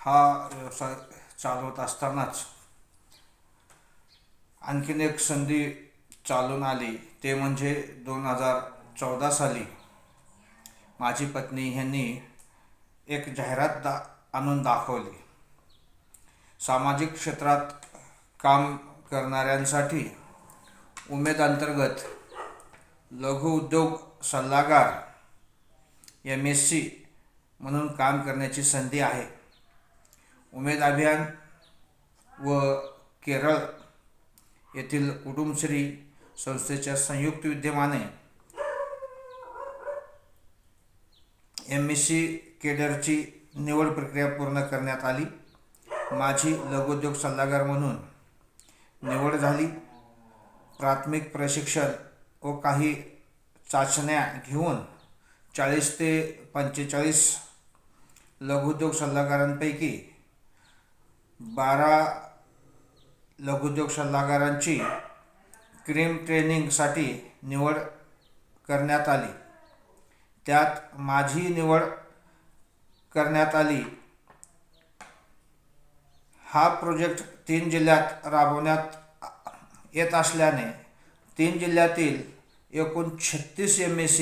हा व्यवसाय चालवत असतानाच आणखीन एक संधी चालून आली, ते म्हणजे 2014 साली माझी पत्नी ह्यांनी एक जाहिरात आणून दाखवली. सामाजिक क्षेत्रात काम करणाऱ्यांसाठी उमेद अंतर्गत लघु उद्योग सल्लागार MSc म्हणून काम करण्याची संधी आहे. उमेद अभियान व केरळ येथील कुटुंबश्री संस्थेच्या संयुक्त विद्यमाने MSc केडरची निवड प्रक्रिया पूर्ण करण्यात आली. माझी लघुउद्योग सल्लागार म्हणून निवड झाली. प्राथमिक प्रशिक्षण व काही चाचण्या घेऊन 40 ते 45 लघुउद्योग सल्लागारांपैकी 12 लघुउद्योग सल्लागारांची क्रीम ट्रेनिंगसाठी निवड करण्यात आली. त्यात माझी निवड करण्यात आली. हा प्रोजेक्ट 3 जिल्ह्यात राबवण्यात येत असल्याने 3 जिल्ह्यातील एकूण 36 MSc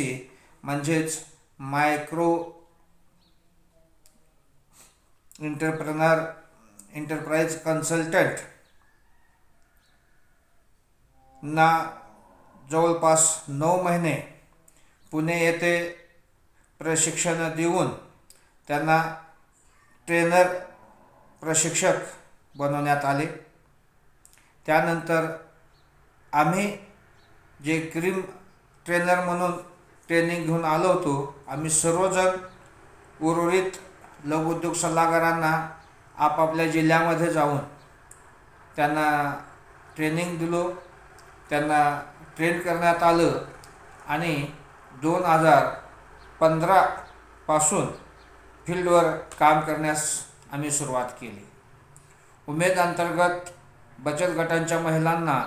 म्हणजेच मायक्रो एंटरप्राइज कन्सल्टंट ना जवळपास 9 महिने पुणे येथे प्रशिक्षण देऊन त्यांना ट्रेनर प्रशिक्षक बनवण्यात आले. त्यानंतर आम्ही जे क्रीम ट्रेनर म्हणून ट्रेनिंग घेऊन आलो होतो, आम्ही सर्वजण उर्वरित लघुउद्योग सल्लागारांना आपापल्या जिल्ह्यामध्ये जाऊन त्यांना ट्रेनिंग दिलो, त्यांना ट्रेन करण्यात आलं आणि 2015 पासून फील्डवर काम करण्यास आम्ही सुरुवात केली. उमेद अंतर्गत बचत गटांच्या महिलांना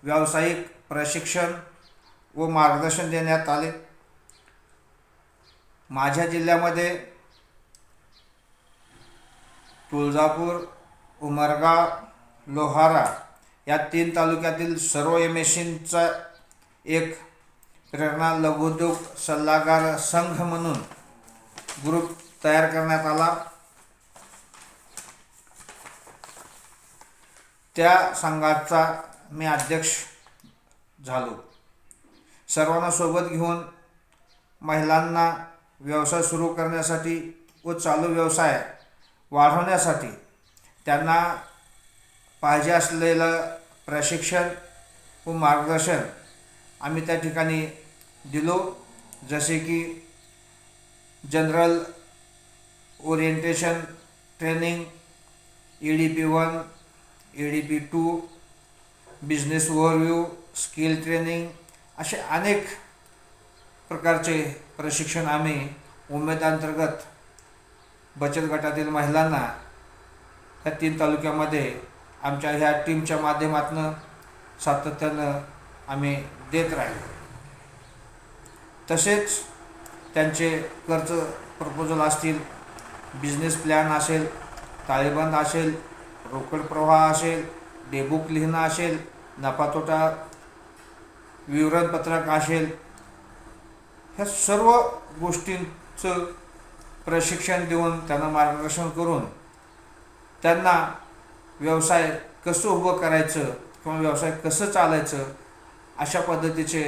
व्यावसायिक प्रशिक्षण व मार्गदर्शन देण्यात आले. माझ्या जिल्ह्यामध्ये तुळजापूर, उमरगा, लोहारा या 3 तालुक्यातील सर्व MScचा एक प्रेरणा लघुउद्योग सल्लागार संघ म्हणून ग्रुप तयार करण्यात आला. त्या संघाचा मी अध्यक्ष झालो. सर्वांना सोबत घेऊन महिलांना व्यवसाय सुरू करण्यासाठी व चालू व्यवसाय वाढवण्यासाठी त्यांना पाहिजे असलेलं प्रशिक्षण व मार्गदर्शन आम्ही त्या ठिकाणी दिलो. जसे की general orientation training, EDP1, EDP2, business overview, skill training असे अनेक प्रकारचे प्रशिक्षण आम्ही उमेद अंतर्गत बचत गटातील महिलांना या 3 तालुक्यामध्ये आमच्या ह्या टीमच्या माध्यमातून सातत्यानं आम्ही देत राहिलो. तसेच त्यांचे कर्ज प्रपोजल असतील, बिझनेस प्लॅन असेल, ताळेबंद असेल, रोकड प्रवाह असेल, डेबुक लिहिणं असेल, नफा-तोटा विवरणपत्रक असेल, ह्या सर्व गोष्टींचं प्रशिक्षण देऊन त्यांना मार्गदर्शन करून त्यांना व्यवसाय कसं उभं करायचं किंवा व्यवसाय कसं चालायचं अशा पद्धतीचे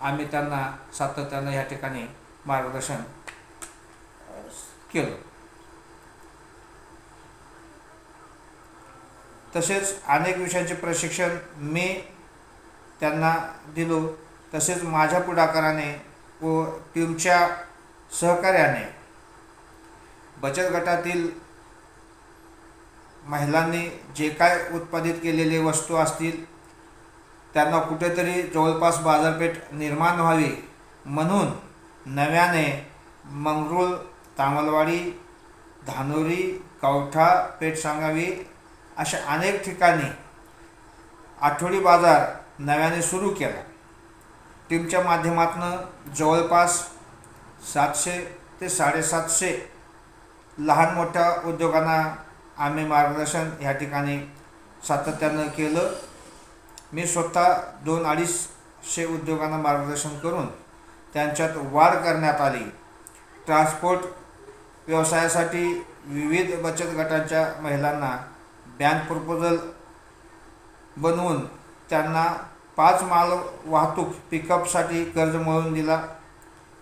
आम्ही त्यांना सातत्यानं या ठिकाणी मार्गदर्शन केलं. तसेच अनेक विषयांचे प्रशिक्षण मी त्यांना दिलो. तसेच माझ्या पुढाकाराने व टीमच्या सहकार्याने बचत गटातील महिलांनी जे काय उत्पादित केलेले वस्तू असतील त्यांना कुठेतरी जवळपास बाजारपेठ निर्माण व्हावी म्हणून नव्याने मंगरूळ, तामलवाडी, धानोरी, कवठा, पेठसांगावी अशा अनेक ठिकाणी आठवडी बाजार नव्याने सुरू केला. टीमच्या माध्यमातून जवळपास 700 ते 750 लहान मोठ्या उद्योगांना आम्ही मार्गदर्शन ह्या ठिकाणी सातत्यानं केलं. मी स्वतः 200-250 उद्योगांना मार्गदर्शन करून त्यांच्यात वाढ करण्यात आली. ट्रान्सपोर्ट व्यवसायासाठी विविध बचत गटांच्या महिलांना बँक प्रपोजल बनवून त्यांना 5 माल वाहतूक पिकअपसाठी कर्ज मिळवून दिला.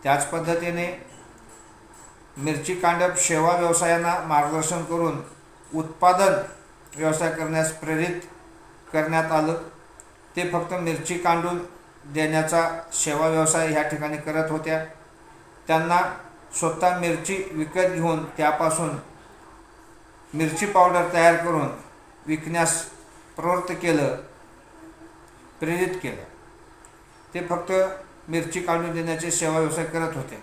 त्याच पद्धतीने मिरची कांडप सेवा व्यवसायांना मार्गदर्शन करून उत्पादन व्यवसाय करण्यास प्रेरित करण्यात आलं. ते फक्त मिरची कांडून देण्याचा सेवा व्यवसाय ह्या ठिकाणी करत होत्या. त्यांना स्वतः मिरची विकत घेऊन त्यापासून मिरची पावडर तयार करून विकण्यास प्रवृत्त केलं, प्रेरित केलं. ते फक्त मिरची काढून देण्याचे सेवा व्यवसाय करत होते.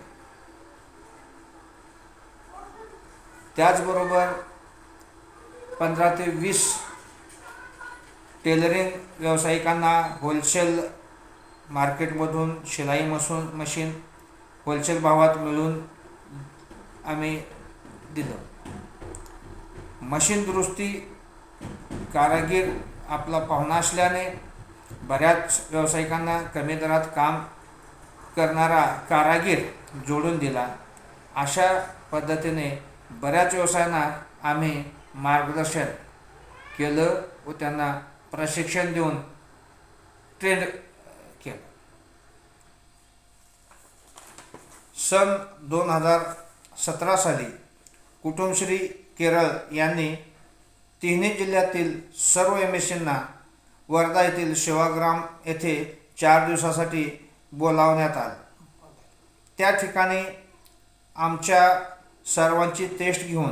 त्याचबरोबर 15 ते 20 टेलरिंग व्यावसायिकांना होलसेल मार्केटमधून शिलाई मशीन होलसेल भावात मिळून आम्ही दिलं. मशीन दुरुस्ती कारागीर आपला पाहुणा असल्याने बऱ्याच व्यावसायिकांना कमी दरात काम करणारा कारागीर जोडून दिला. अशा पद्धतीने बऱ्याच व्यवसायांना आम्ही मार्गदर्शन केलं व त्यांना प्रशिक्षण देऊन ट्रेंड केलं. सन 2017 साली कुटुंबश्री केरळ यांनी तिन्ही जिल्ह्यातील सर्व MSCना वर्धा येथील सेवाग्राम येथे 4 दिवसासाठी बोलावण्यात आलं. त्या ठिकाणी आमच्या सर्वांची टेस्ट घेऊन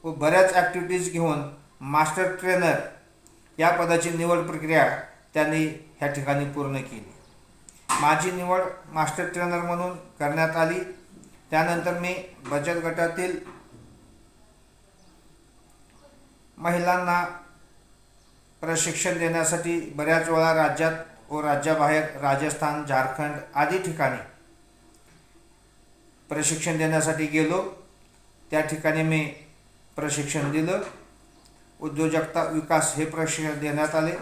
व बऱ्याच ॲक्टिव्हिटीज घेऊन मास्टर ट्रेनर या पदाची निवड प्रक्रिया त्यांनी ह्या ठिकाणी पूर्ण केली. माझी निवड मास्टर ट्रेनर म्हणून करण्यात आली. त्यानंतर मी बचत गटातील महिलांना प्रशिक्षण देण्यासाठी बऱ्याच वेळा राज्यात व राज्याबाहेर राजस्थान, झारखंड आदी ठिकाणी प्रशिक्षण देण्यासाठी गेलो. त्या ठिकाणी मी प्रशिक्षण दिलं. उद्योजकता विकास हे प्रशिक्षण देण्यात आले.